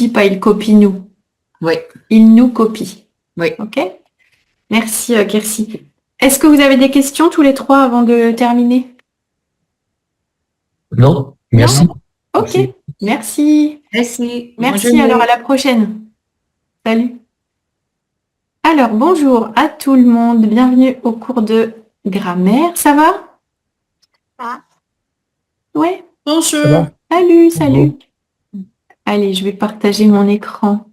copie, pas il copie nous. Oui. Il nous copie. Oui. Ok. Merci, Kirsi. Est-ce que vous avez des questions tous les trois avant de terminer? Non, merci. Non. Ok, merci. Merci. Merci, alors à la prochaine. Salut. Alors, bonjour à tout le monde. Bienvenue au cours de grammaire. Ça va? Ouais. Bonjour. Salut, salut. Allez, je vais partager mon écran.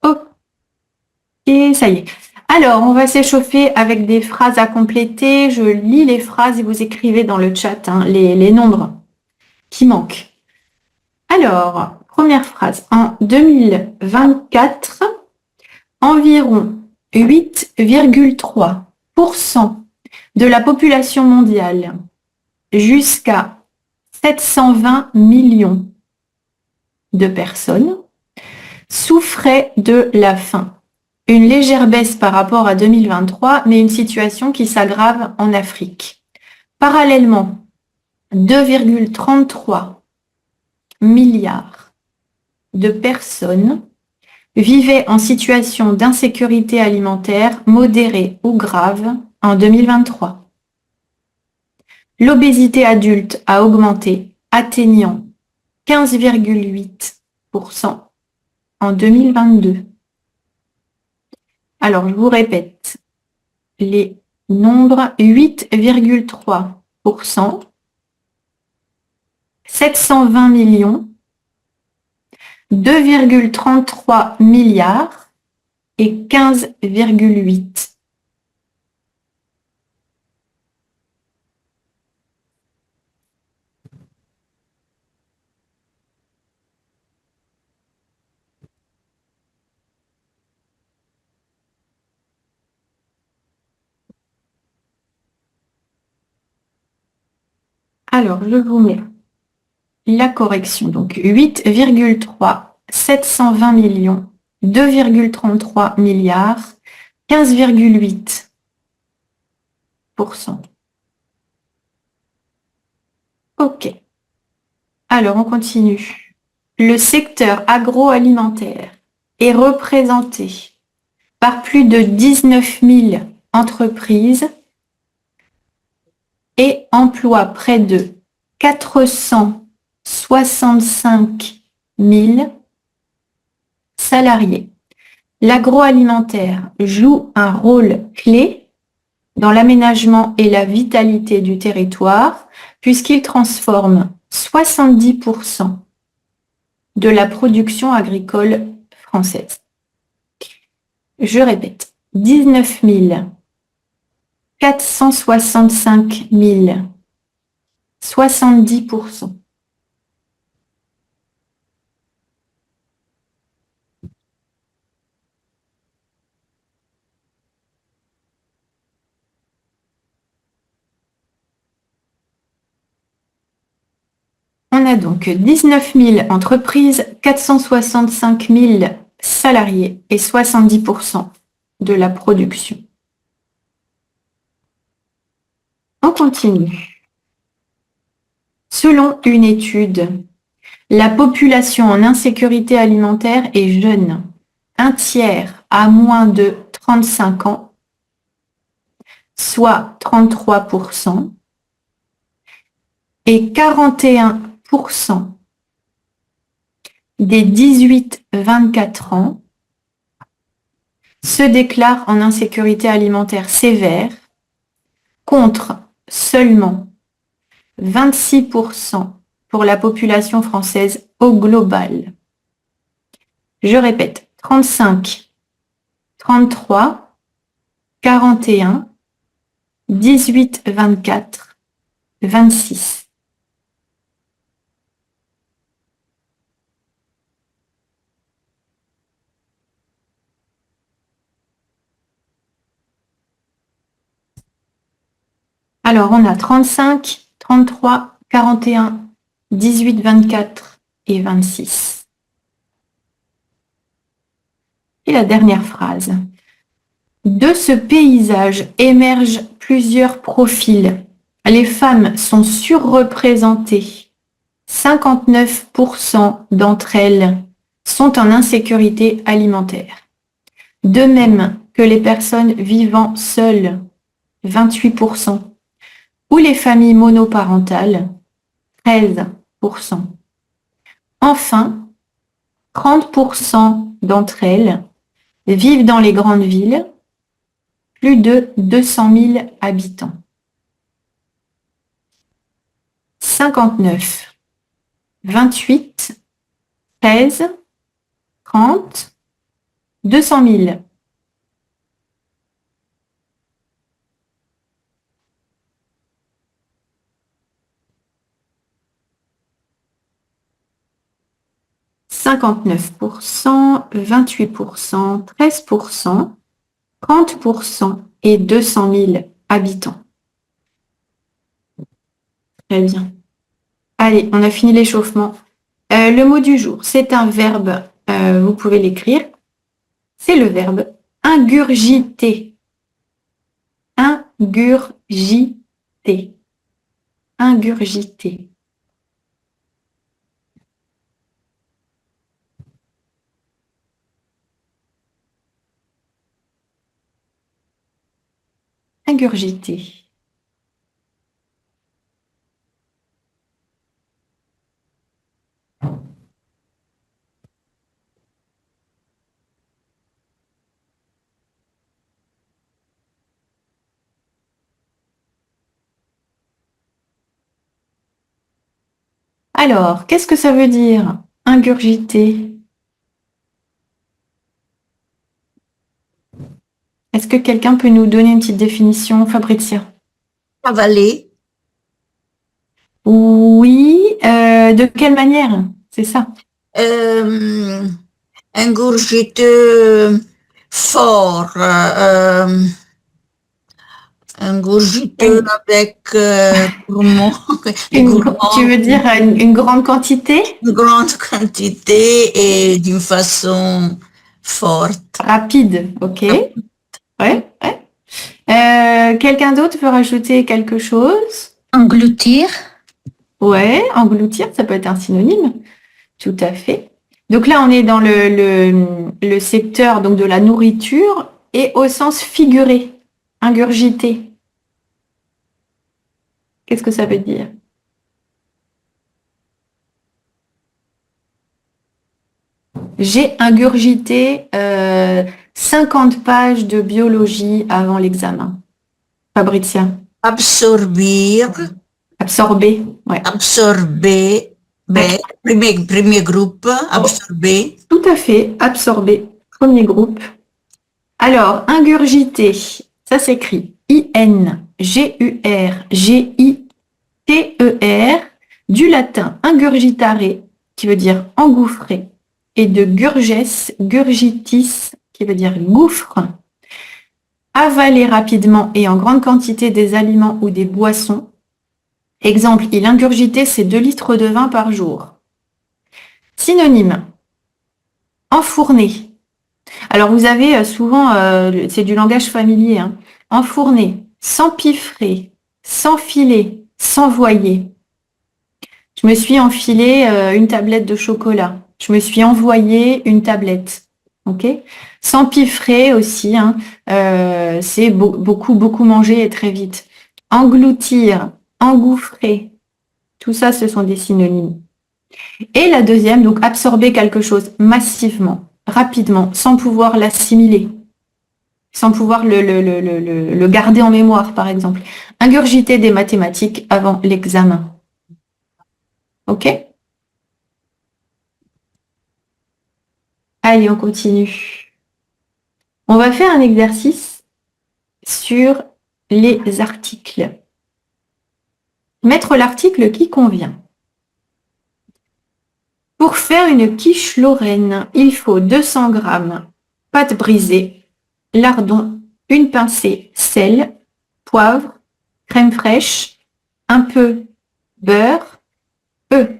Ok, ça y est. Alors, on va s'échauffer avec des phrases à compléter. Je lis les phrases et vous écrivez dans le chat les nombres qui manquent. Alors, première phrase. En 2024, environ 8,3% de la population mondiale, jusqu'à 720 millions de personnes, souffraient de la faim. Une légère baisse par rapport à 2023, mais une situation qui s'aggrave en Afrique. Parallèlement, 2,33 milliards de personnes vivaient en situation d'insécurité alimentaire modérée ou grave en 2023. L'obésité adulte a augmenté, atteignant 15,8% en 2022. Alors, je vous répète, les nombres 8,3%, 720 millions, 2,33 milliards et 15,8. Alors, je vous mets la correction. Donc, 8,3, 720 millions, 2,33 milliards, 15,8%. OK. Alors, on continue. Le secteur agroalimentaire est représenté par plus de 19 000 entreprises et emploie près de 465 000 salariés. L'agroalimentaire joue un rôle clé dans l'aménagement et la vitalité du territoire puisqu'il transforme 70% de la production agricole française. Je répète, 19 465 000, 70%. On a donc 19 000 entreprises, 465 000 salariés et 70% de la production. On continue. Selon une étude, la population en insécurité alimentaire est jeune. Un tiers a moins de 35 ans, soit 33%, et 41% des 18-24 ans se déclarent en insécurité alimentaire sévère, contre seulement 26% pour la population française au global. Je répète, 35, 33, 41, 18, 24, 26. Alors, on a 35, 33, 41, 18, 24 et 26. Et la dernière phrase. De ce paysage émergent plusieurs profils. Les femmes sont surreprésentées 59% d'entre elles sont en insécurité alimentaire. De même que les personnes vivant seules, 28%, ou les familles monoparentales, 13%. Enfin, 30% d'entre elles vivent dans les grandes villes, plus de 200 000 habitants. 59, 28, 13, 30, 200 000. « 59%, 28%, 13%, 30% et 200 000 habitants. » Très bien. Allez, on a fini l'échauffement. Le mot du jour, c'est un verbe, vous pouvez l'écrire. C'est le verbe ingurgiter. Ingurgiter. Ingurgiter. Ingurgiter. Alors, qu'est-ce que ça veut dire, ingurgiter? Est-ce que quelqu'un peut nous donner une petite définition, Fabrizia? Avaler. Oui, de quelle manière? C'est ça. Ingurgiter fort. Ingurgiter avec gourmand. Tu veux dire une grande quantité? Une grande quantité et d'une façon forte. Rapide, ok. Ouais, ouais. Quelqu'un d'autre veut rajouter quelque chose? Engloutir. Ouais, engloutir, ça peut être un synonyme. Tout à fait. Donc là, on est dans le secteur donc, de la nourriture et au sens figuré, ingurgiter. Qu'est-ce que ça veut dire? J'ai ingurgité 50 pages de biologie avant l'examen. Fabrizia? Absorbir. Absorber, ouais. Absorber. Premier groupe, absorber. Tout à fait, absorber. Premier groupe. Alors, ingurgiter, ça s'écrit I-N-G-U-R-G-I-T-E-R, du latin ingurgitare, qui veut dire engouffrer, et de gurges, gurgitis, qui veut dire gouffre. Avaler rapidement et en grande quantité des aliments ou des boissons. Exemple, il ingurgitait ses 2 litres de vin par jour. Synonyme, enfourner. Alors vous avez souvent, c'est du langage familier, hein, enfourner, s'empiffrer, s'enfiler, s'envoyer. Je me suis enfilé une tablette de chocolat. Je me suis envoyé une tablette. Ok. S'empiffrer aussi, hein, c'est beaucoup manger et très vite. Engloutir, engouffrer, tout ça, ce sont des synonymes. Et la deuxième, donc absorber quelque chose massivement, rapidement, sans pouvoir l'assimiler, sans pouvoir le garder en mémoire, par exemple. Ingurgiter des mathématiques avant l'examen. OK? Allez, on continue. On va faire un exercice sur les articles. Mettre l'article qui convient. Pour faire une quiche lorraine, il faut 200 g pâte brisée, lardon, une pincée sel, poivre, crème fraîche, un peu beurre, œufs.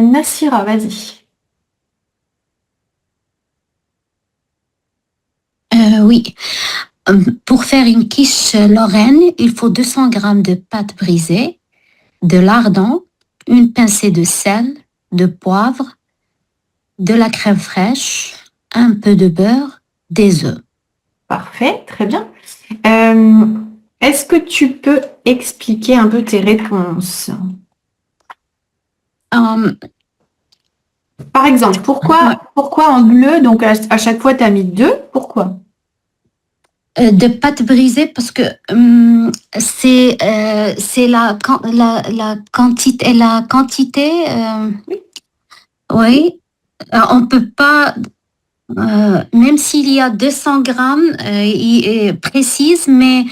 Nassira, vas-y. Oui. Pour faire une quiche lorraine, il faut 200 grammes de pâte brisée, de lardon, une pincée de sel, de poivre, de la crème fraîche, un peu de beurre, des œufs. Parfait, très bien. Euh, Est-ce que tu peux expliquer un peu tes réponses? Euh, Par exemple, ouais, pourquoi en bleu, donc à chaque fois tu as mis 2, pourquoi? de pâte brisée parce que c'est la quantité Oui. oui. On peut pas même s'il y a 200 grammes précises, mais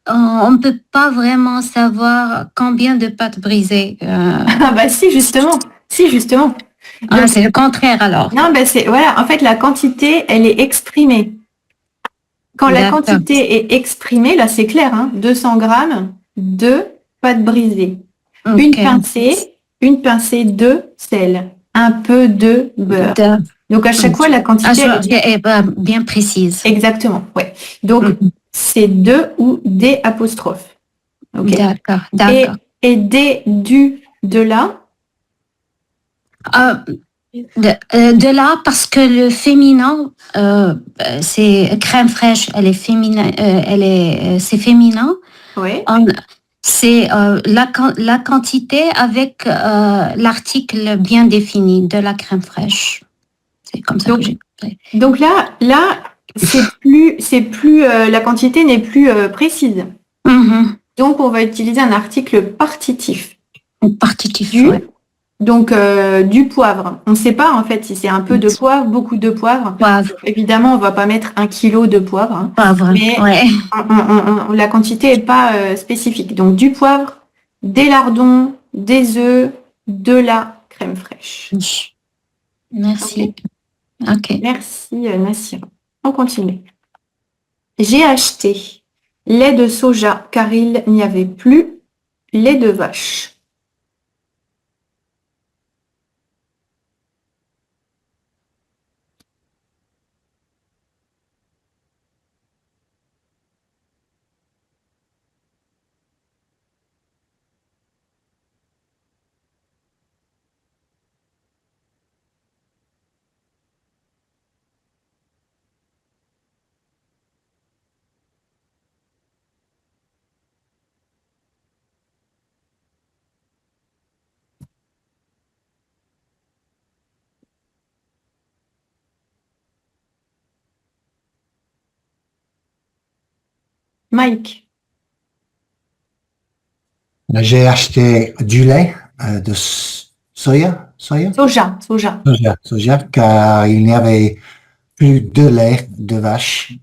on ne peut pas vraiment savoir combien de pâtes brisées. Ah bah si, justement. Si, justement. Donc, C'est le contraire alors. non, bah c'est, voilà, en fait, la quantité, elle est exprimée. Quand la D'accord. quantité est exprimée, là c'est clair, hein, 200 grammes de pâte brisée. Ok. Une pincée de sel, un peu de beurre. De- Donc à chaque fois, la quantité, elle est bien. bien précise. Exactement, ouais. Donc Mhm. c'est de ou des apostrophes. OK? D'accord, Et, d'accord. et des, du, de là, Euh, de là, parce que le féminin, c'est crème fraîche, elle est féminin, c'est féminin. ouais. On- C'est la quantité avec l'article bien défini de la crème fraîche. C'est comme ça que Donc, j'ai compris. donc là, la quantité n'est plus précise. Mhm. Donc on va utiliser un article partitif. Partitif, Du, ouais. donc du poivre. On ne sait pas en fait si c'est un peu de poivre, beaucoup de poivre. Poivre, Évidemment, on ne va pas mettre 1 kilo de poivre, hein, poivre, mais ouais. la quantité n'est pas spécifique. Donc du poivre, des lardons, des œufs, de la crème fraîche. Ok. Merci. Ok. Merci Nassira. On continue. J'ai acheté lait de soja car il n'y avait plus lait de vache. Mike. J'ai acheté du lait de Soja. soja, car il n'y avait plus de lait de vache.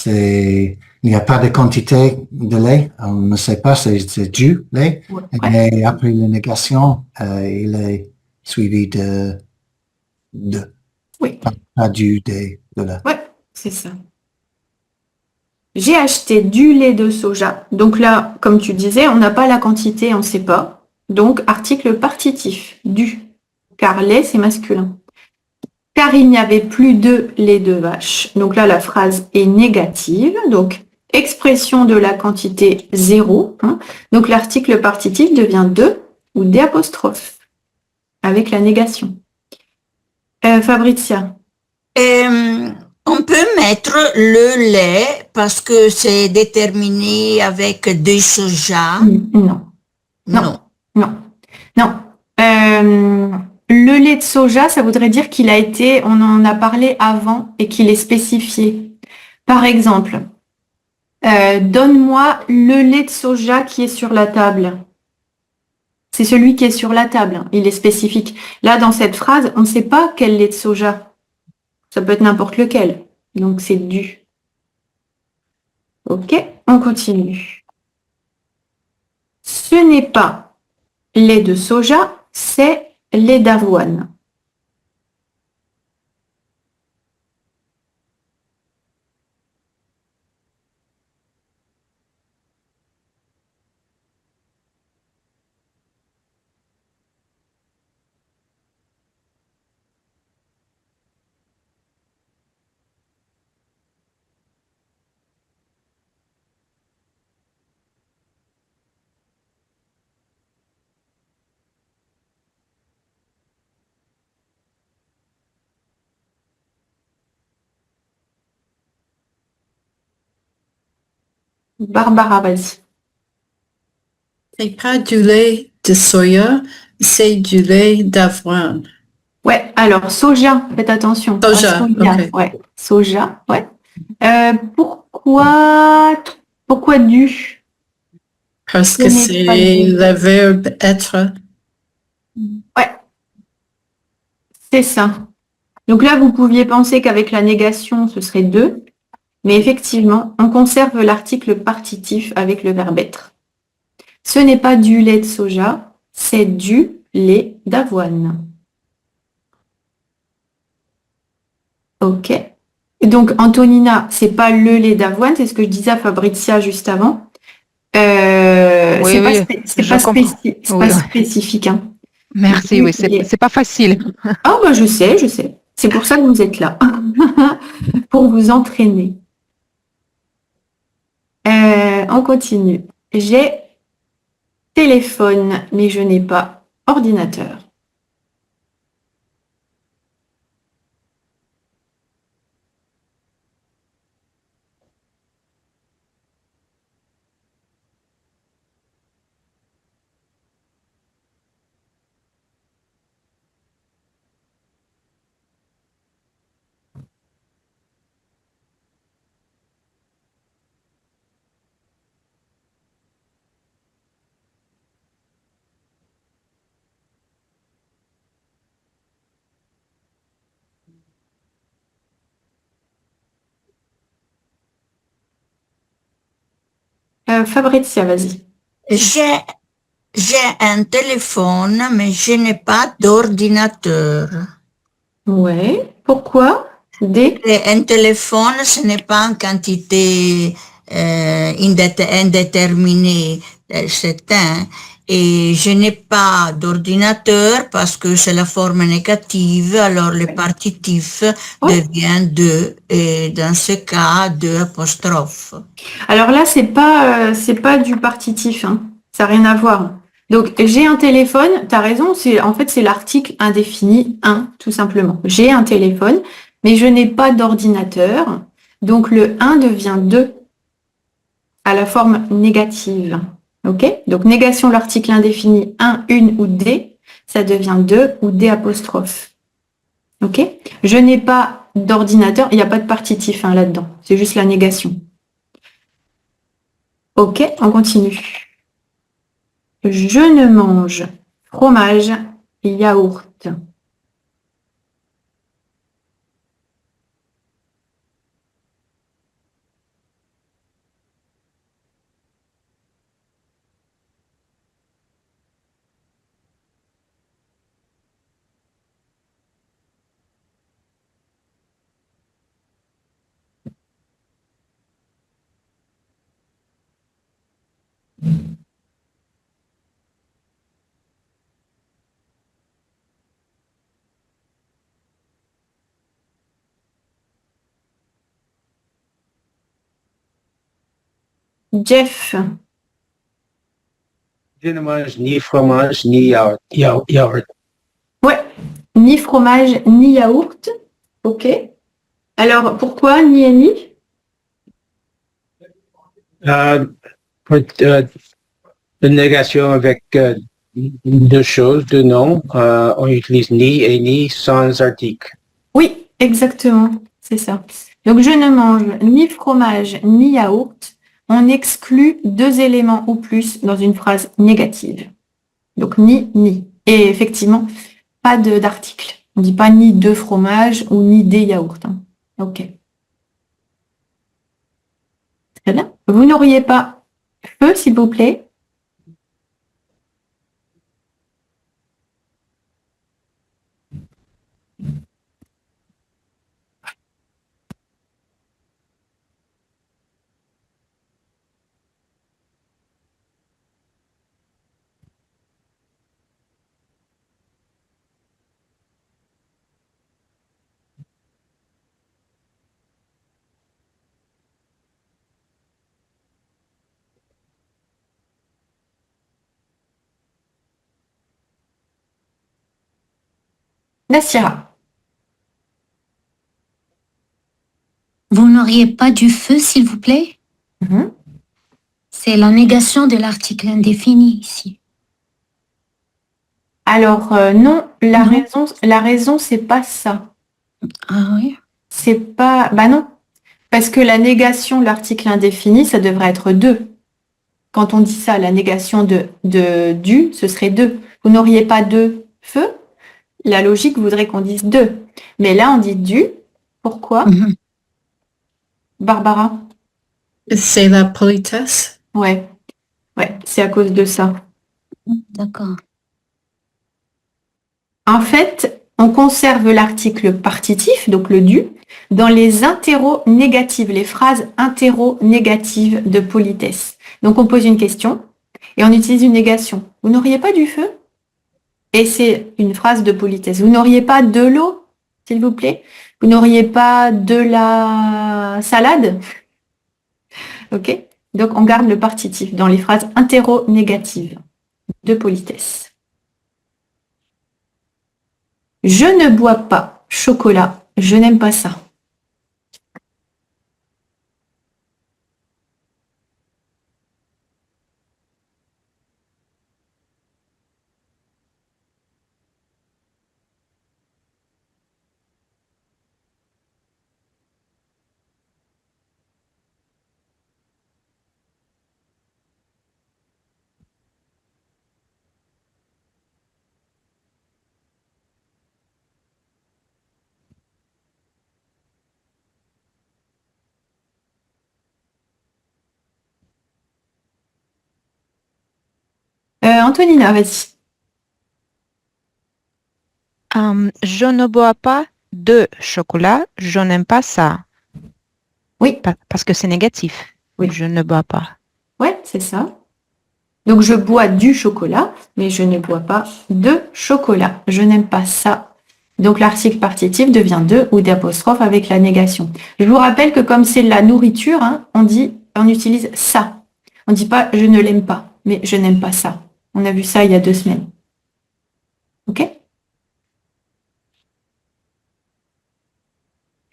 Il n'y a pas de quantité de lait. On ne sait pas, c'est du lait. Ouais. Mais après la négation, il est suivi de Oui. pas du, de la. Ouais, c'est ça. J'ai acheté du lait de soja. Donc là, comme tu disais, on n'a pas la quantité, on ne sait pas. Donc, article partitif, du. Car lait, c'est masculin. Car il n'y avait plus de lait de vache. Donc là, la phrase est négative. Donc, expression de la quantité 0, hein. Donc, l'article partitif devient de ou des apostrophes avec la négation. Fabrizia. Euh, on peut mettre le lait parce que c'est déterminé avec du soja. Non. Non, Non. non, non. Le lait de soja, ça voudrait dire qu'il a été, on en a parlé avant et qu'il est spécifié. Par exemple, donne-moi le lait de soja qui est sur la table. C'est celui qui est sur la table, il est spécifique. Là, dans cette phrase, on ne sait pas quel lait de soja. Ça peut être n'importe lequel. Donc, c'est du. OK, on continue. Ce n'est pas lait de soja, c'est lait d'avoine. Barbara, vas-y. C'est pas du lait de soya, c'est du lait d'avoine. Ouais, alors soja, faites attention. Pas Soja, ok. ouais. Soja, ouais. Pourquoi du? Parce Ce que n'est pas c'est du. le verbe être. Ouais, c'est ça. Donc là, vous pouviez penser qu'avec la négation, ce serait de, mais effectivement, on conserve l'article partitif avec le verbe être. Ce n'est pas du lait de soja, c'est du lait d'avoine. Ok. Et donc, Antonina, c'est pas le lait d'avoine, c'est ce que je disais à Fabrizia juste avant. Oui, C'est pas, oui, c'est je pas, comprends. c'est Oui, pas oui. spécifique, hein. Merci, oui, Du lait. c'est pas facile. Ah, bah, je sais, je sais. C'est pour ça que vous êtes là, pour vous entraîner. On continue. J'ai téléphone, mais je n'ai pas ordinateur. Fabrizia, vas-y. J'ai un téléphone, mais je n'ai pas d'ordinateur. Ouais. Pourquoi? Des. Et un téléphone, ce n'est pas une quantité indéterminée, c'est un. Et je n'ai pas d'ordinateur parce que c'est la forme négative, alors le partitif Ouais. devient de, et dans ce cas, de apostrophe. Alors là, c'est pas du partitif, hein. Ça n'a rien à voir. Donc, j'ai un téléphone, tu as raison, en fait, c'est l'article indéfini un, tout simplement. J'ai un téléphone, mais je n'ai pas d'ordinateur. Donc, le un devient 2 à la forme négative. OK? Donc, négation de l'article indéfini un, une ou des, ça devient 2 ou des apostrophes. OK? Je n'ai pas d'ordinateur, il n'y a pas de partitif, hein, là-dedans. C'est juste la négation. Ok, on continue. Je ne mange fromage et yaourt. Jeff, Je ne mange ni fromage ni yaourt. ouais, ni fromage ni yaourt. Ok. Alors pourquoi ni et ni? Pour la négation avec deux choses, deux noms, on utilise ni et ni sans article. Oui, exactement, c'est ça. Donc je ne mange ni fromage ni yaourt. On exclut deux éléments ou plus dans une phrase négative. Donc ni, ni. Et effectivement, pas d'article. On ne dit pas ni de fromage ou ni des yaourts, hein. Ok. Très bien. Vous n'auriez pas feu, s'il vous plaît? Nassira. Vous n'auriez pas du feu, s'il vous plaît? Mhm. C'est la négation de l'article indéfini ici. Alors, non, Non. la raison, c'est pas ça. Ah oui. C'est pas, bah non. Parce que la négation de l'article indéfini, ça devrait être 2. Quand on dit ça, la négation de du, ce serait 2. Vous n'auriez pas 2 feux. La logique voudrait qu'on dise 2. Mais là, on dit du. Pourquoi, Mhm. Barbara? C'est la politesse. Ouais, c'est à cause de ça. D'accord. En fait, on conserve l'article partitif, donc le du, dans les interro-négatives, les phrases interro-négatives de politesse. Donc, on pose une question et on utilise une négation. Vous n'auriez pas du feu? Et c'est une phrase de politesse. Vous n'auriez pas de l'eau, s'il vous plaît? Vous n'auriez pas de la salade? OK? Donc, on garde le partitif dans les phrases interro-négatives de politesse. Je ne bois pas chocolat. Je n'aime pas ça. Antonina, vas-y. Je ne bois pas de chocolat, je n'aime pas ça. Oui, Parce que c'est négatif. Oui. Je ne bois pas. ouais, c'est ça. Donc, je bois du chocolat, mais je ne bois pas de chocolat. Je n'aime pas ça. Donc, l'article partitif devient de ou d'apostrophe avec la négation. Je vous rappelle que comme c'est la nourriture, hein, on utilise ça. On ne dit pas je ne l'aime pas, mais je n'aime pas ça. On a vu ça il y a 2 semaines. OK?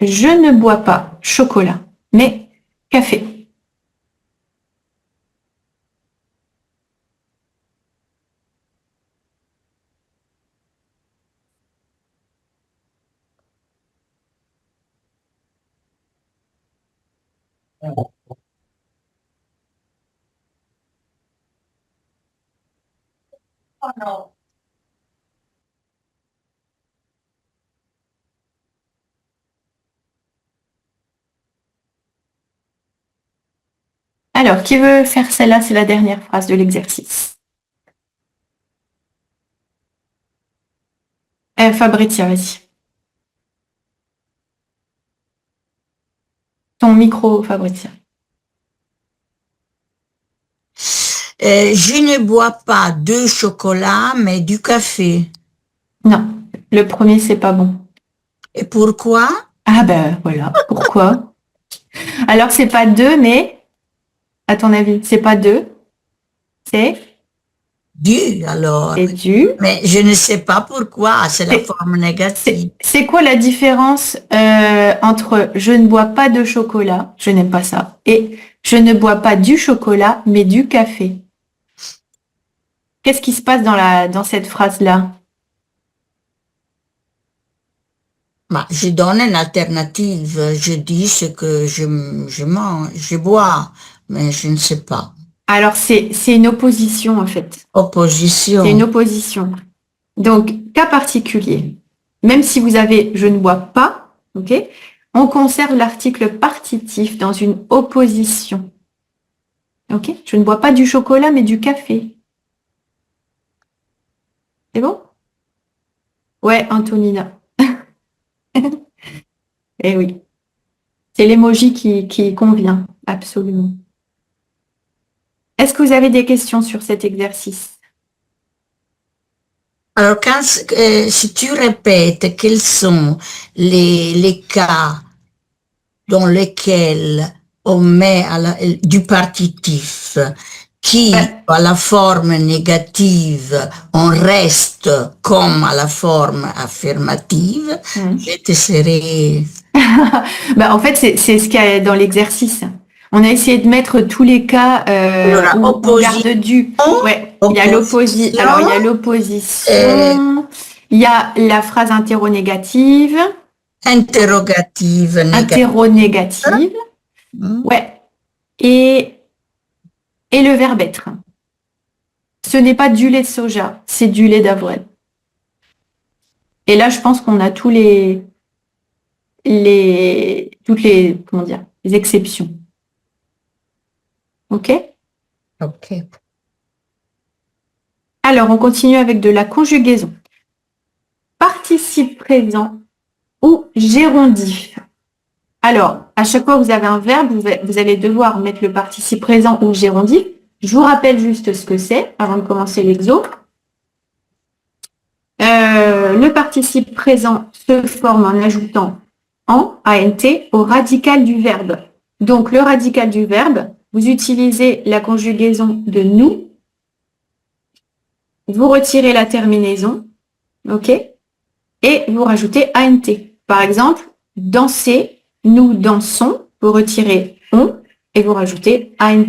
Je ne bois pas chocolat, mais café. Alors, qui veut faire celle-là? C'est la dernière phrase de l'exercice. Fabrizia, vas-y. Ton micro, Fabrizia. Je ne bois pas de chocolat, mais du café. Non, le premier, c'est pas bon. Et pourquoi? Ah ben voilà, pourquoi? Alors, c'est pas 2, mais à ton avis, c'est pas 2, c'est Du, alors. du. Mais je ne sais pas pourquoi, c'est la C'est- forme négative. C'est quoi la différence entre je ne bois pas de chocolat, je n'aime pas ça, et je ne bois pas du chocolat, mais du café? Qu'est-ce qui se passe dans cette phrase-là? Bah, je donne une alternative. Je dis ce que je mange, je bois, mais je ne sais pas. Alors, c'est une opposition, en fait. Opposition. C'est une opposition. Donc, cas particulier. Même si vous avez « je ne bois pas », ok, on conserve l'article partitif dans une opposition. Ok? Je ne bois pas du chocolat, mais du café. C'est bon? Ouais, Antonina. Eh oui. C'est l'emoji qui convient, absolument. Est-ce que vous avez des questions sur cet exercice? Alors, si tu répètes quels sont les cas dans lesquels on met du partitif qui, à la forme négative, on reste comme à la forme affirmative, je te serai... En fait, c'est ce qu'il y a dans l'exercice. On a essayé de mettre tous les cas Alors, où on garde du. Ouais, il y a opposition. Alors, il y a l'opposition. Il y a la phrase interronégative. Interrogative, négative. Interronégative. Ouais. Et le verbe être. Ce n'est pas du lait de soja, c'est du lait d'avoine. Et là, je pense qu'on a toutes les comment dire, les exceptions. OK? Ok. Alors, on continue avec de la conjugaison. Participe présent ou gérondif. Alors, à chaque fois que vous avez un verbe, vous allez devoir mettre le participe présent ou gérondif. Je vous rappelle juste ce que c'est avant de commencer l'exo. Le participe présent se forme en ajoutant en, ant, au radical du verbe. Donc, le radical du verbe, vous utilisez la conjugaison de nous, vous retirez la terminaison, ok, et vous rajoutez ant. Par exemple, danser, nous dansons, vous retirez on et vous rajoutez ant,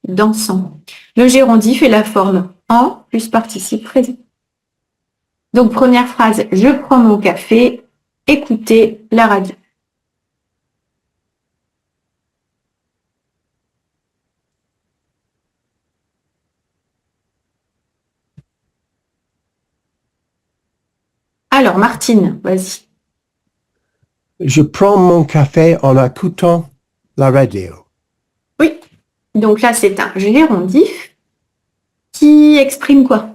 dansant. Le gérondif est la forme en plus participe présent. Donc, première phrase, je prends mon café, écoutez la radio. Alors, Martine, vas-y. Je prends mon café en écoutant la radio. Oui, donc là, c'est un gérondif qui exprime quoi?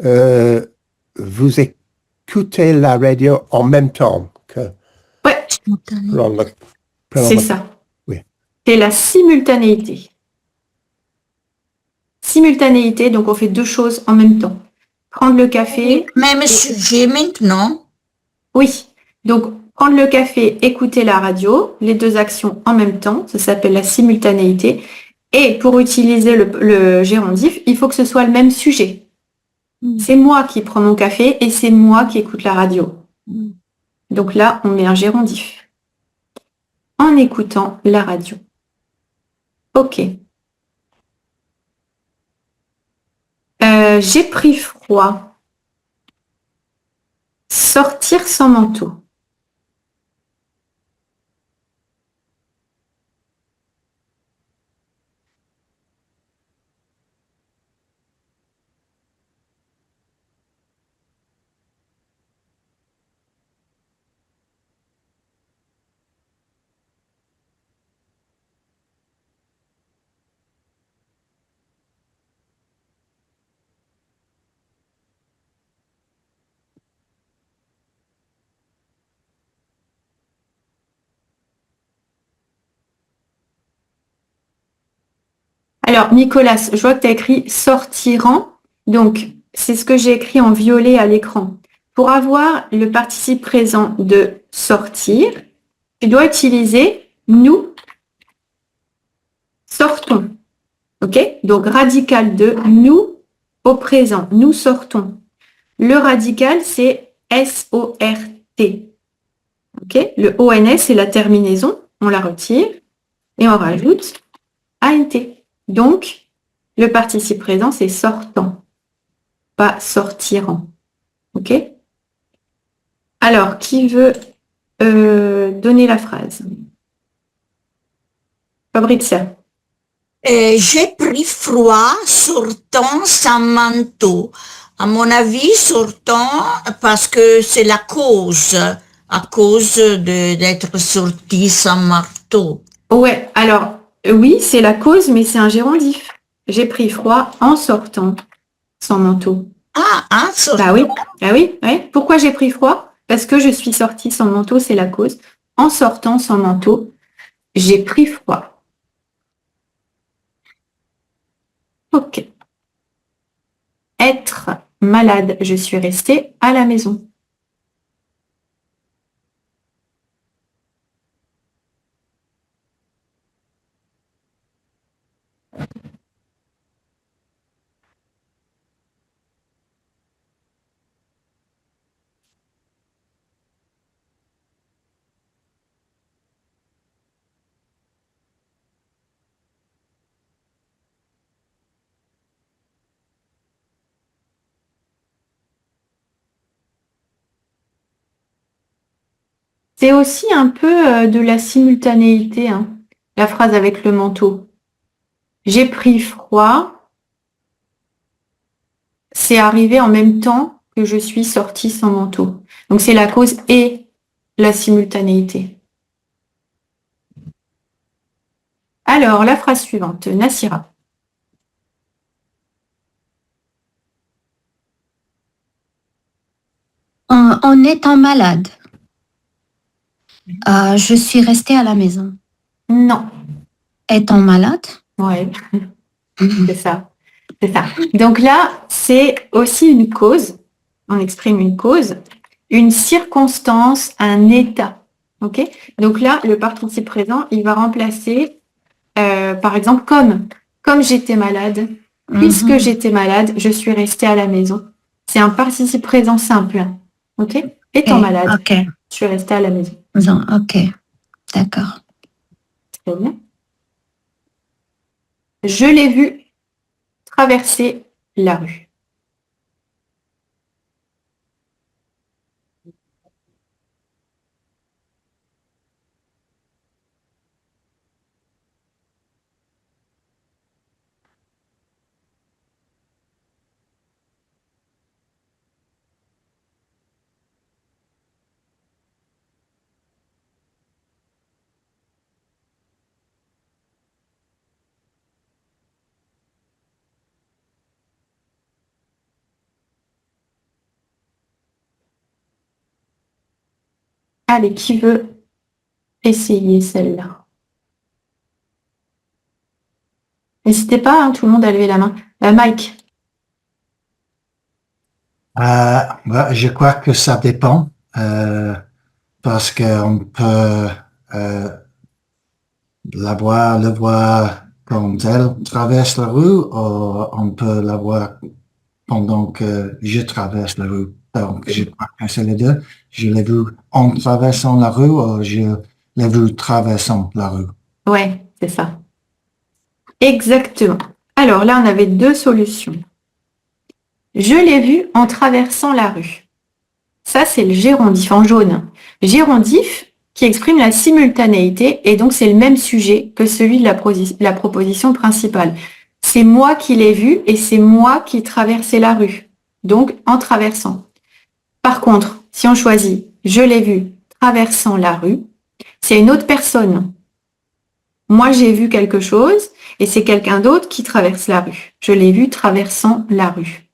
Vous écoutez la radio en même temps que Ouais, c'est ça. Oui. C'est la simultanéité. Simultanéité, donc on fait deux choses en même temps. Prendre le café. Même sujet maintenant. Oui, donc prendre le café, écouter la radio, les deux actions en même temps, ça s'appelle la simultanéité. Et pour utiliser le gérondif, il faut que ce soit le même sujet. C'est moi qui prends mon café et c'est moi qui écoute la radio. Donc là, on met un gérondif. En écoutant la radio. Ok. J'ai pris froid. Sortir sans manteau. Alors, Nicolas, je vois que tu as écrit sortirant. Donc, c'est ce que j'ai écrit en violet à l'écran. Pour avoir le participe présent de sortir, tu dois utiliser nous sortons. OK? Donc, radical de nous au présent. Nous sortons. Le radical, c'est S-O-R-T. OK? Le ONS, c'est la terminaison. On la retire et on rajoute ANT. Donc, le participe présent, c'est sortant, pas sortirant. OK? Alors, qui veut donner la phrase? Fabrizia. J'ai pris froid sortant sans manteau. À mon avis, sortant parce que c'est la cause, à cause d'être sorti sans marteau. Ouais, alors, oui, c'est la cause, mais c'est un gérondif. J'ai pris froid en sortant sans manteau. Ah, sortant. Bah oui, ah oui, ouais. Pourquoi j'ai pris froid? Parce que je suis sortie sans manteau, c'est la cause. En sortant sans manteau, j'ai pris froid. Ok. Être malade, je suis restée à la maison. C'est aussi un peu de la simultanéité, hein, la phrase avec le manteau. J'ai pris froid. C'est arrivé en même temps que je suis sortie sans manteau. Donc c'est la cause et la simultanéité. Alors, la phrase suivante, Nassira. En étant malade, je suis restée à la maison. Non. Étant malade, Ouais, c'est ça. C'est ça. Donc là, c'est aussi une cause. On exprime une cause, une circonstance, un état. OK? Donc là, le participe présent, il va remplacer, par exemple, comme j'étais malade. Puisque j'étais malade, je suis restée à la maison. C'est un participe présent simple. OK? Étant malade, Ok. je suis restée à la maison. Ok. D'accord. Très bien. Je l'ai vu traverser la rue. Allez, qui veut essayer celle-là? N'hésitez pas, hein, tout le monde à lever la main. Mike. Je crois que ça dépend, parce qu'on peut le voir quand elle traverse la rue, ou on peut la voir pendant que je traverse la rue. Donc, je crois que c'est les deux. Je l'ai vu en traversant la rue, ou je l'ai vu traversant la rue. Ouais, c'est ça. Exactement. Alors là, on avait deux solutions. Je l'ai vu en traversant la rue. Ça, c'est le gérondif en jaune. Gérondif qui exprime la simultanéité et donc c'est le même sujet que celui de la proposition principale. C'est moi qui l'ai vu et c'est moi qui traversais la rue. Donc, en traversant. Par contre, si on choisit je l'ai vu traversant la rue, c'est une autre personne. Moi, j'ai vu quelque chose et c'est quelqu'un d'autre qui traverse la rue. Je l'ai vu traversant la rue.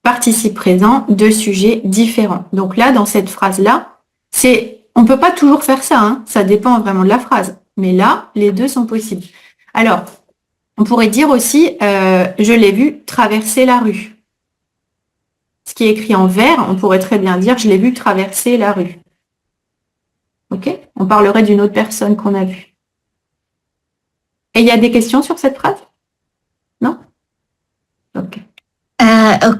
Participe présent, deux sujets différents. Donc là, dans cette phrase-là, on peut pas toujours faire ça, hein, ça dépend vraiment de la phrase. Mais là, les deux sont possibles. Alors, on pourrait dire aussi, je l'ai vu traverser la rue. Ce qui est écrit en vert, on pourrait très bien dire, je l'ai vu traverser la rue. OK? On parlerait d'une autre personne qu'on a vue. Et il y a des questions sur cette phrase? Non? OK.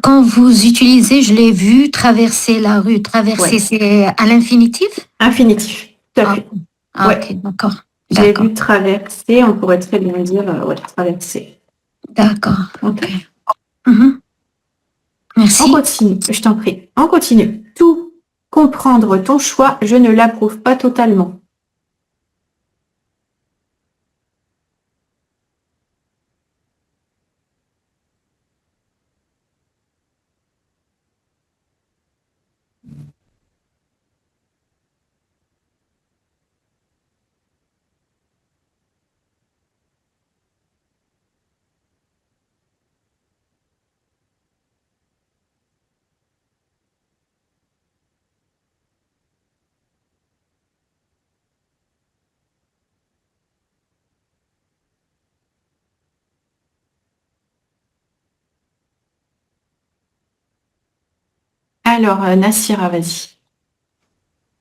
Quand vous utilisez, je l'ai vu traverser la rue. Traverser, Ouais. c'est à l'infinitif? Infinitif. Tout à fait. Ouais. Ok, d'accord. Je l'ai D'accord. vu traverser, on pourrait très bien dire traverser. D'accord. OK. Mhm. Merci. On continue, je t'en prie. On continue. Tout comprendre ton choix, je ne l'approuve pas totalement. Alors, Nassira, vas-y.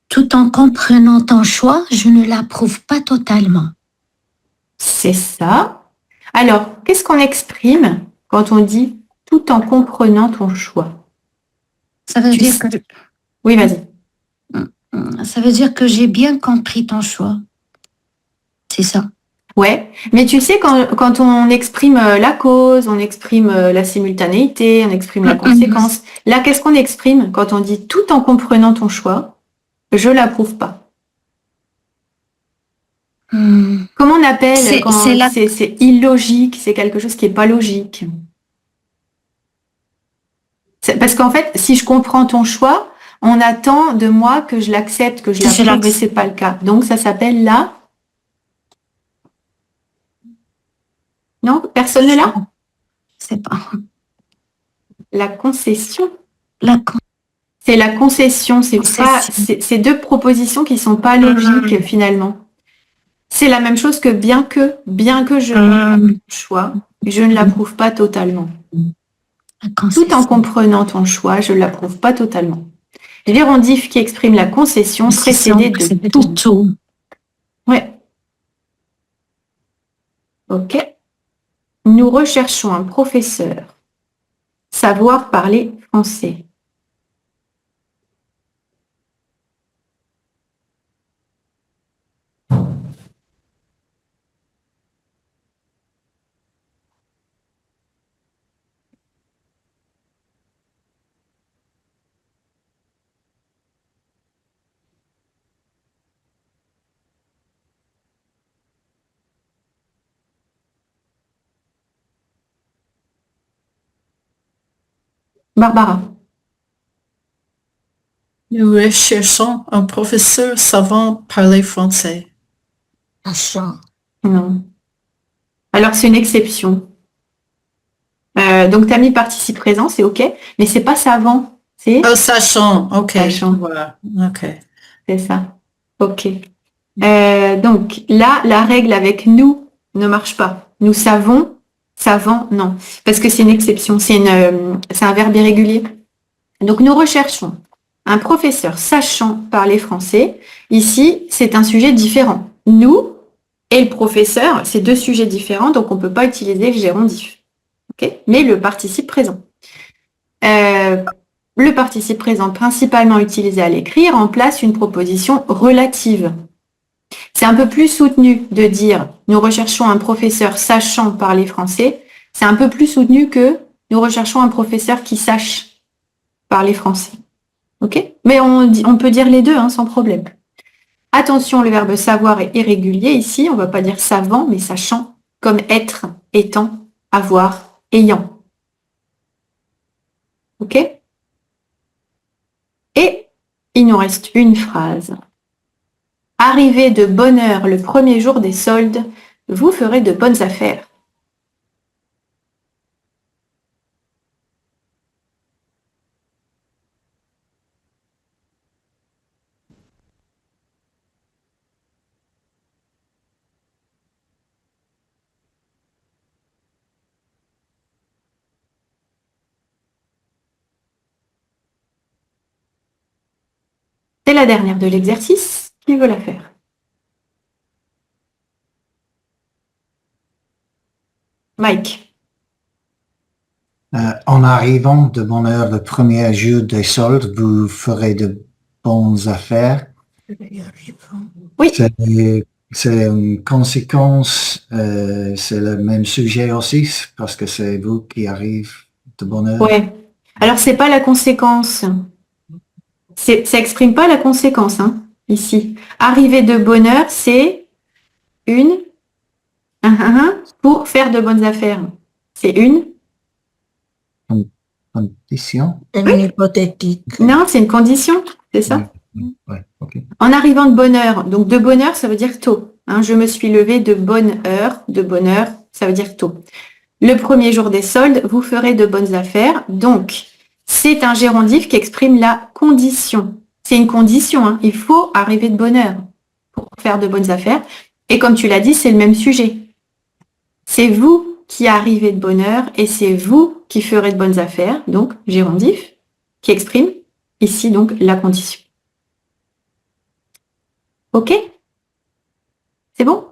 Tout en comprenant ton choix, je ne l'approuve pas totalement. C'est ça. Alors, qu'est-ce qu'on exprime quand on dit tout en comprenant ton choix? Ça veut Tu dire sais- que Oui, vas-y. ça veut dire que j'ai bien compris ton choix. C'est ça. Ouais, mais tu sais, quand on exprime la cause, on exprime la simultanéité, on exprime la conséquence. Là, qu'est-ce qu'on exprime quand on dit tout en comprenant ton choix? Je l'approuve pas. Comment on appelle C'est- quand c'est la- c'est illogique, c'est quelque chose qui n'est pas logique? Parce qu'en fait, si je comprends ton choix, on attend de moi que je l'accepte, que je Que je l'approuve, mais l'accepte. c'est pas le cas. Donc ça s'appelle la... Non, personne ne l'a? C'est pas. La concession. La con- C'est la concession, c'est Concession. pas, c'est deux propositions qui sont pas logiques finalement. C'est la même chose que bien que je Euh, choix, je ne l'approuve pas totalement. la Tout en concession. comprenant ton choix, je ne l'approuve pas totalement. Gérondif qui exprime la concession précédée de tout. Tout. Ouais. Ok. Nous recherchons un professeur. Savoir parler français. Barbara. Nous recherchons un professeur savant parler français. Sachant. Non. Alors, c'est une exception. Donc, tu as mis participe présent, c'est OK, mais c'est pas savant. C'est Sachant, ok. Sachant. Voilà, ok. C'est ça. OK. Donc, là, la règle avec nous ne marche pas. Nous savons, savant, non. Parce que c'est une exception, c'est un verbe irrégulier. Donc, nous recherchons un professeur sachant parler français. Ici, c'est un sujet différent. Nous et le professeur, c'est deux sujets différents, donc on ne peut pas utiliser le gérondif. Okay, mais le participe présent. Le participe présent, principalement utilisé à l'écrit, remplace une proposition relative. C'est un peu plus soutenu de dire « nous recherchons un professeur sachant parler français ». C'est un peu plus soutenu que « nous recherchons un professeur qui sache parler français ». Okay, mais on peut dire les deux hein, sans problème. Attention, le verbe savoir est irrégulier ici. On ne va pas dire savant, mais sachant, comme être, étant, avoir, ayant. OK? Et il nous reste une phrase. Arrivé de bonne heure le premier jour des soldes, vous ferez de bonnes affaires. C'est la dernière de l'exercice. Qui veut la faire? Mike. En arrivant de bonne heure le premier jour des soldes, vous ferez de bonnes affaires. Oui. C'est une conséquence, c'est le même sujet aussi, parce que c'est vous qui arrivez de bonne heure. Ouais. Alors, c'est pas la conséquence. Ça exprime pas la conséquence, hein, ici. Arriver de bonne heure, c'est une pour faire de bonnes affaires. C'est une Condition. Une hypothétique. Non, c'est une condition, c'est ça? Ouais, ok. En arrivant de bonne heure, donc de bonne heure, ça veut dire tôt. Hein, je me suis levée de bonne heure, ça veut dire tôt. Le premier jour des soldes, vous ferez de bonnes affaires. Donc, c'est un gérondif qui exprime la condition. C'est une condition, hein. Il faut arriver de bonne heure pour faire de bonnes affaires. Et comme tu l'as dit, c'est le même sujet. C'est vous qui arrivez de bonne heure et c'est vous qui ferez de bonnes affaires, donc gérondif, qui exprime ici donc la condition. OK? C'est bon?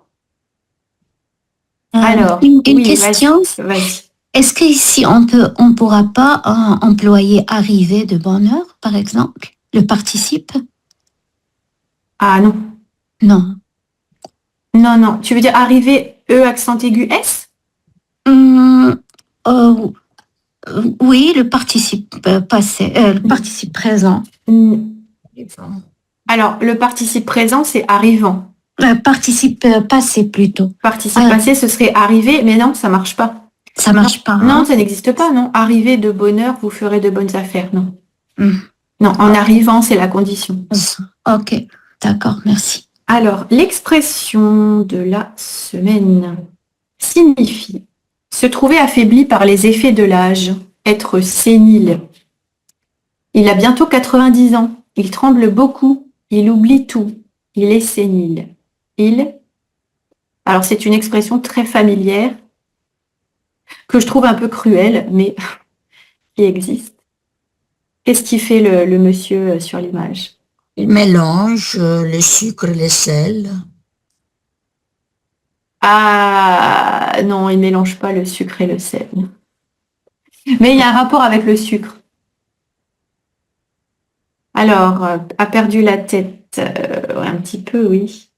Alors, une oui, question. vas-y. Est-ce qu'ici on pourra pas employer arriver de bonne heure, par exemple, le participe? Ah non. Non. Non. Tu veux dire arriver E accent aigu S? Oui, le participe passé, le participe présent. Alors, le participe présent, c'est arrivant. Participe passé plutôt. Participe Ah. passé, ce serait arriver, mais non, ça marche pas. Ça marche pas. Non, ça n'existe pas, non. Arriver de bonne heure, vous ferez de bonnes affaires, non. Hmm. Non, en arrivant, c'est la condition. Ok, d'accord, merci. Alors, l'expression de la semaine signifie se trouver affaibli par les effets de l'âge, être sénile. Il a bientôt 90 ans, il tremble beaucoup, il oublie tout, il est sénile. Alors c'est une expression très familière que je trouve un peu cruelle, mais qui existe. Qu'est-ce qui fait le monsieur sur l'image? Il mélange le sucre et le sel. Ah non, il mélange pas le sucre et le sel. Mais il y a un rapport avec le sucre. Alors, a perdu la tête un petit peu, oui.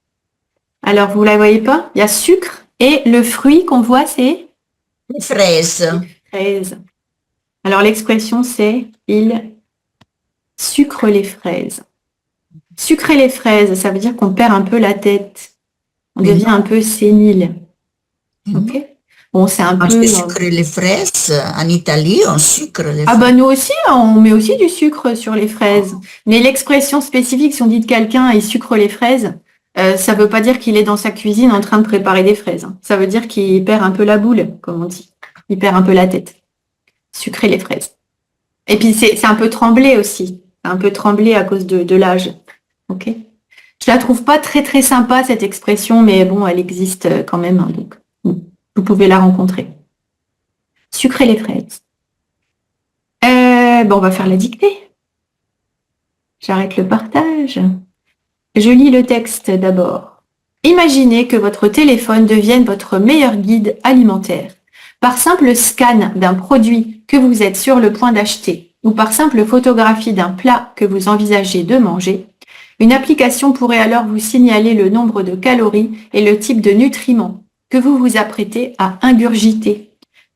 Alors, vous la voyez pas? Il y a sucre et le fruit qu'on voit, c'est Les fraises. fraise. Alors, l'expression, c'est il sucre les fraises. Sucrer les fraises, ça veut dire qu'on perd un peu la tête. On Oui. devient un peu sénile. Mhm. Ok? Bon, c'est un Parce peu... que sucrer les fraises, en Italie, on sucre les Ah fraises. bah nous aussi, on met aussi du sucre sur les fraises. Mais l'expression spécifique, si on dit de quelqu'un il sucre les fraises, ça veut pas dire qu'il est dans sa cuisine en train de préparer des fraises. Hein. Ça veut dire qu'il perd un peu la boule, comme on dit. Il perd un peu la tête. Sucrer les fraises. Et puis c'est un peu tremblé aussi. Un peu tremblé à cause de l'âge. Ok. Je la trouve pas très très sympa cette expression, mais bon, elle existe quand même. Hein, donc vous pouvez la rencontrer. Sucrer les fraises. On va faire la dictée. J'arrête le partage. Je lis le texte d'abord. Imaginez que votre téléphone devienne votre meilleur guide alimentaire. Par simple scan d'un produit que vous êtes sur le point d'acheter ou par simple photographie d'un plat que vous envisagez de manger, une application pourrait alors vous signaler le nombre de calories et le type de nutriments que vous vous apprêtez à ingurgiter,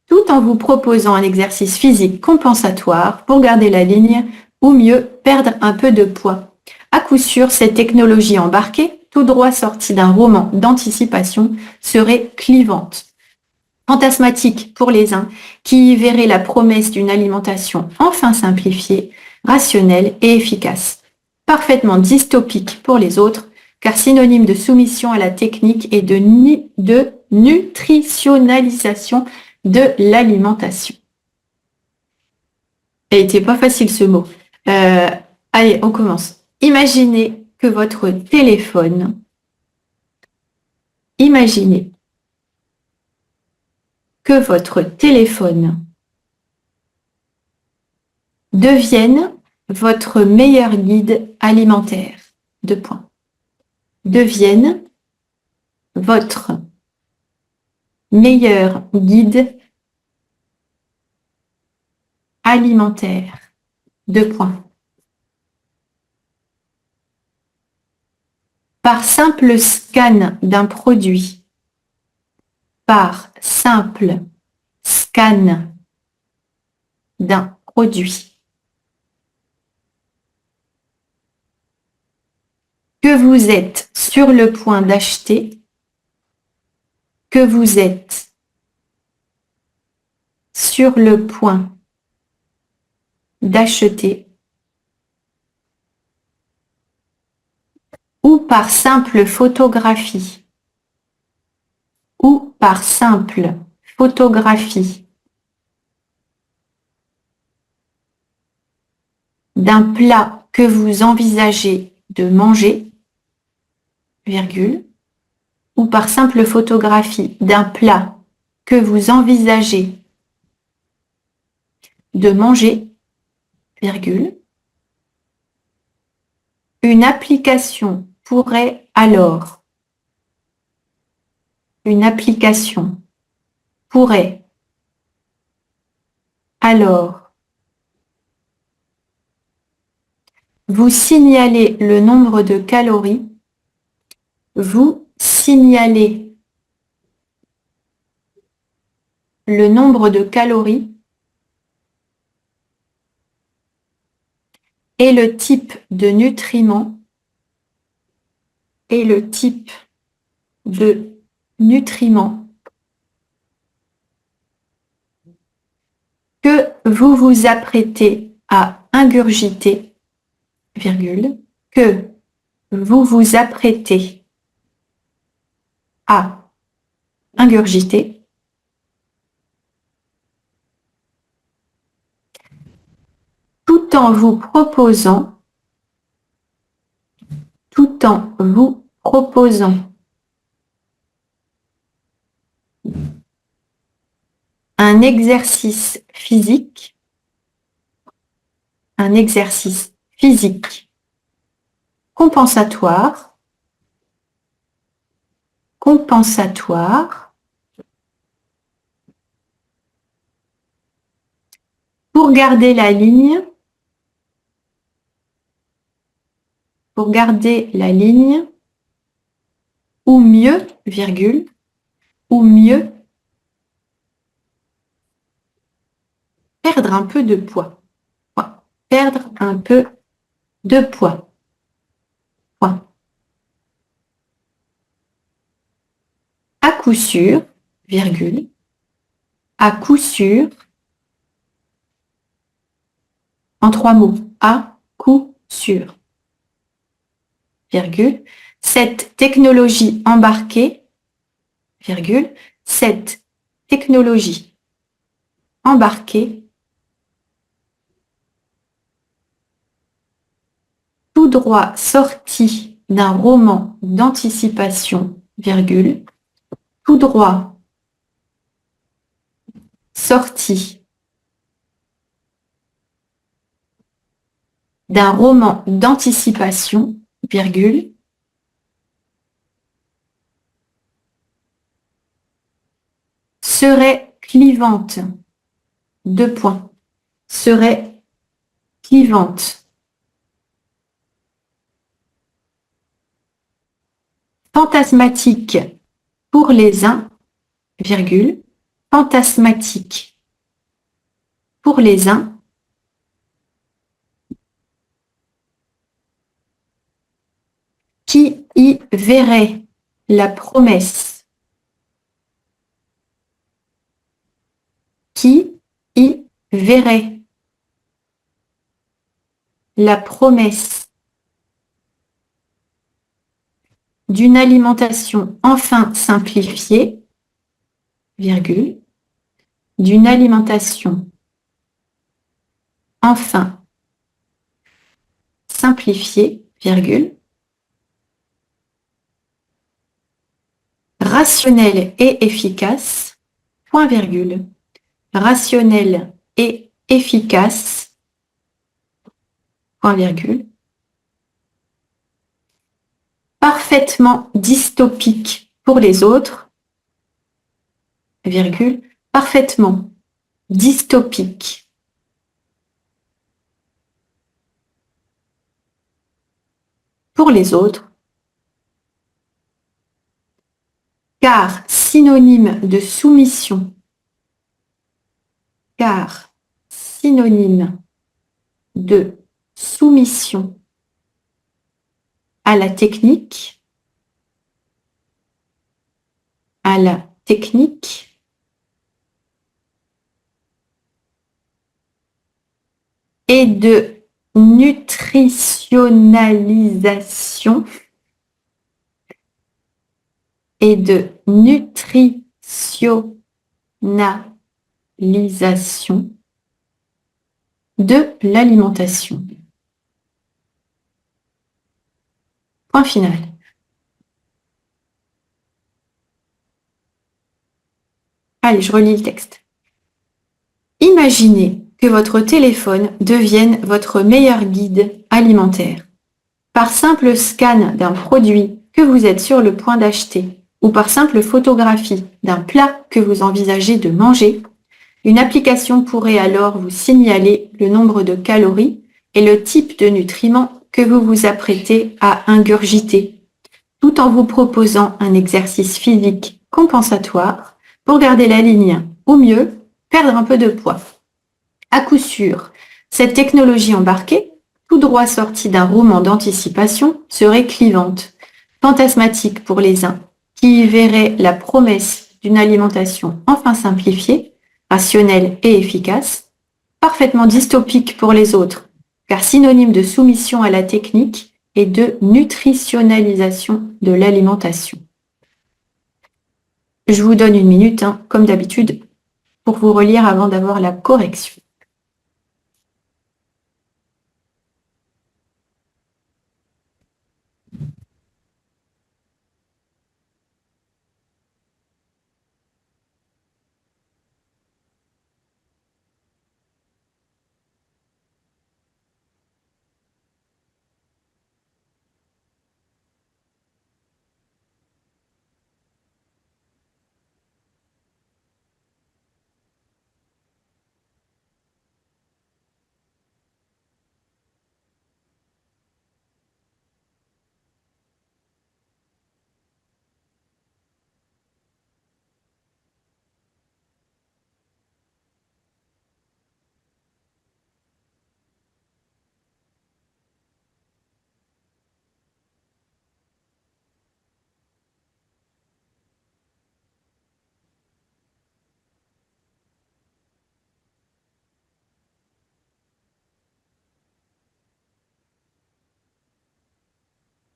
tout en vous proposant un exercice physique compensatoire pour garder la ligne ou mieux perdre un peu de poids. À coup sûr, cette technologie embarquée, tout droit sortie d'un roman d'anticipation, serait clivante. Fantasmatique pour les uns qui y verraient la promesse d'une alimentation enfin simplifiée, rationnelle et efficace. Parfaitement dystopique pour les autres, car synonyme de soumission à la technique et de nutritionnalisation de l'alimentation. Il n'était pas facile ce mot. Allez, on commence. Imaginez que votre téléphone devienne votre meilleur guide alimentaire. 2 points. Devienne votre meilleur guide alimentaire. 2 points. Par simple scan d'un produit. Par simple scan d'un produit. Que vous êtes sur le point d'acheter. Que vous êtes sur le point d'acheter. Ou par simple photographie. Ou par simple photographie d'un plat que vous envisagez de manger, virgule, ou par simple photographie d'un plat que vous envisagez de manger, virgule, une application pourrait alors vous signaler le nombre de calories, vous signalez le nombre de calories et le type de nutriments de nutriments que vous vous apprêtez à ingurgiter, virgule, que vous vous apprêtez à ingurgiter, tout en vous proposant un exercice physique compensatoire pour garder la ligne ou mieux, virgule, ou mieux perdre un peu de poids. Perdre un peu de poids. Point. À coup sûr, virgule, à coup sûr, en 3 mots, à coup sûr, virgule, cette technologie embarquée, virgule, cette technologie embarquée tout droit sorti d'un roman d'anticipation, virgule, tout droit sorti d'un roman d'anticipation, virgule, serait clivante, 2 points, serait clivante. Fantasmatique pour les uns, virgule, fantasmatique pour les uns, qui y verrait la promesse, qui y verrait la promesse d'une alimentation enfin simplifiée, virgule, d'une alimentation enfin simplifiée, virgule, rationnelle et efficace, point virgule, rationnelle et efficace, point virgule, parfaitement dystopique pour les autres, virgule, parfaitement dystopique pour les autres, car synonyme de soumission, car synonyme de soumission à la technique, et de nutritionnalisation de l'alimentation. Point final. Allez, je relis le texte. Imaginez que votre téléphone devienne votre meilleur guide alimentaire. Par simple scan d'un produit que vous êtes sur le point d'acheter ou par simple photographie d'un plat que vous envisagez de manger, une application pourrait alors vous signaler le nombre de calories et le type de nutriments que vous vous apprêtez à ingurgiter, tout en vous proposant un exercice physique compensatoire pour garder la ligne, ou mieux, perdre un peu de poids. À coup sûr, cette technologie embarquée, tout droit sortie d'un roman d'anticipation, serait clivante, fantasmatique pour les uns, qui y verrait la promesse d'une alimentation enfin simplifiée, rationnelle et efficace, parfaitement dystopique pour les autres, car synonyme de soumission à la technique et de nutritionnalisation de l'alimentation. Je vous donne une minute, comme d'habitude, pour vous relire avant d'avoir la correction.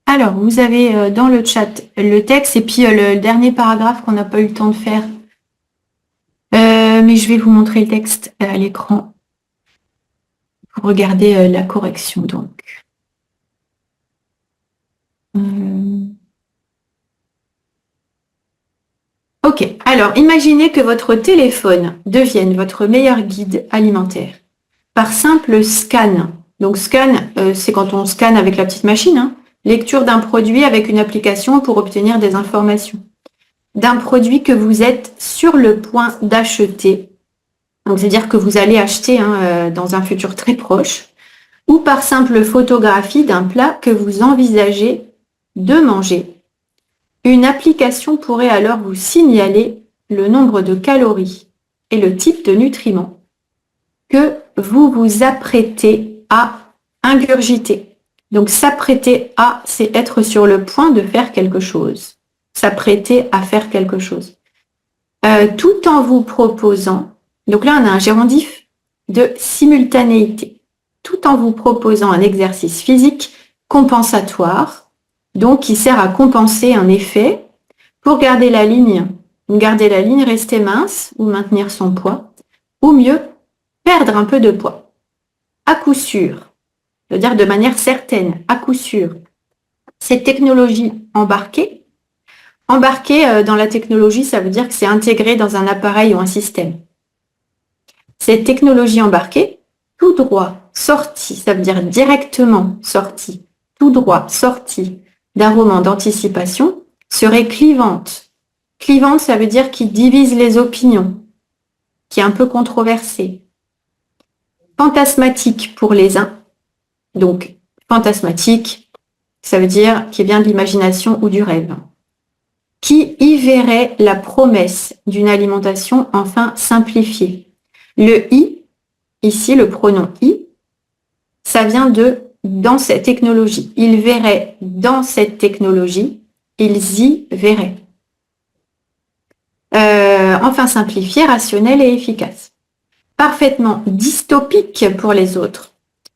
Alors, vous avez dans le chat le texte et puis le dernier paragraphe qu'on n'a pas eu le temps de faire. Mais je vais vous montrer le texte à l'écran pour regarder la correction. Donc, Ok, alors imaginez que votre téléphone devienne votre meilleur guide alimentaire par simple scan. Donc scan, c'est quand on scanne avec la petite machine, lecture d'un produit avec une application pour obtenir des informations. D'un produit que vous êtes sur le point d'acheter. Donc c'est-à-dire que vous allez acheter dans un futur très proche, ou par simple photographie d'un plat que vous envisagez de manger. Une application pourrait alors vous signaler le nombre de calories et le type de nutriments que vous vous apprêtez à ingurgiter. Donc s'apprêter à, c'est être sur le point de faire quelque chose. S'apprêter à faire quelque chose. Tout en vous proposant, donc là on a un gérondif de simultanéité, tout en vous proposant un exercice physique compensatoire, donc qui sert à compenser un effet pour garder la ligne, rester mince ou maintenir son poids, ou mieux, perdre un peu de poids. À coup sûr, c'est-à-dire de manière certaine, à coup sûr, cette technologie embarquée dans la technologie, ça veut dire que c'est intégré dans un appareil ou un système. Cette technologie embarquée, tout droit sortie, ça veut dire directement sortie, tout droit sortie d'un roman d'anticipation, serait clivante. Clivante, ça veut dire qui divise les opinions, qui est un peu controversée. Fantasmatique pour les uns. Donc, fantasmatique, ça veut dire qui vient de l'imagination ou du rêve. Qui y verrait la promesse d'une alimentation enfin simplifiée. Le i, ici le pronom i, ça vient de dans cette technologie. Ils verraient dans cette technologie, ils y verraient. Enfin simplifié, rationnel et efficace. Parfaitement dystopique pour les autres.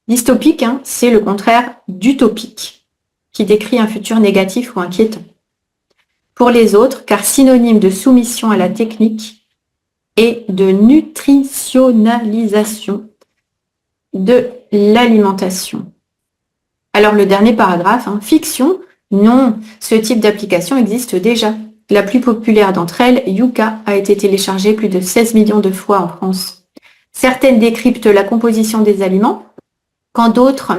Dystopique, c'est le contraire d'utopique, qui décrit un futur négatif ou inquiétant. Pour les autres, car synonyme de soumission à la technique et de nutritionnalisation de l'alimentation. Alors le dernier paragraphe, fiction, non, ce type d'application existe déjà. La plus populaire d'entre elles, Yuka, a été téléchargée plus de 16 millions de fois en France. Certaines décryptent la composition des aliments, quand d'autres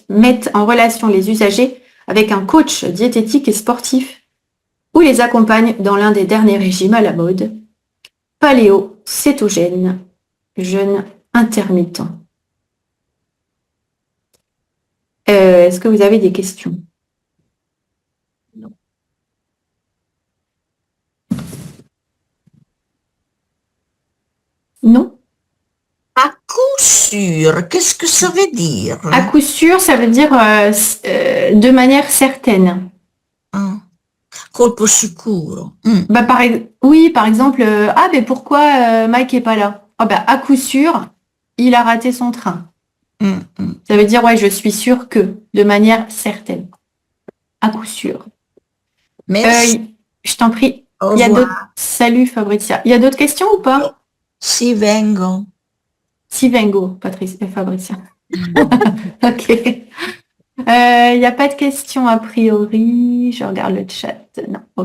mettent en relation les usagers avec un coach diététique et sportif, ou les accompagnent dans l'un des derniers régimes à la mode, paléo-cétogène, jeûne intermittent. Est-ce que vous avez des questions? Non. Non? À coup sûr, qu'est-ce que ça veut dire? À coup sûr, ça veut dire de manière certaine. colpo sicuro. Bah, oui, par exemple, ah, mais pourquoi Mike est pas là? Ah, bah, à coup sûr, il a raté son train. Ça veut dire, ouais, je suis sûre que, de manière certaine. À coup sûr. Merci. Je t'en prie. Au Il y a revoir. d'autres... Salut Fabrizia. Il y a d'autres questions ou pas? Si vengo. Si vengo, Fabrizia. Ok. Il n'y a pas de questions a priori. Je regarde le chat. Non. Ok.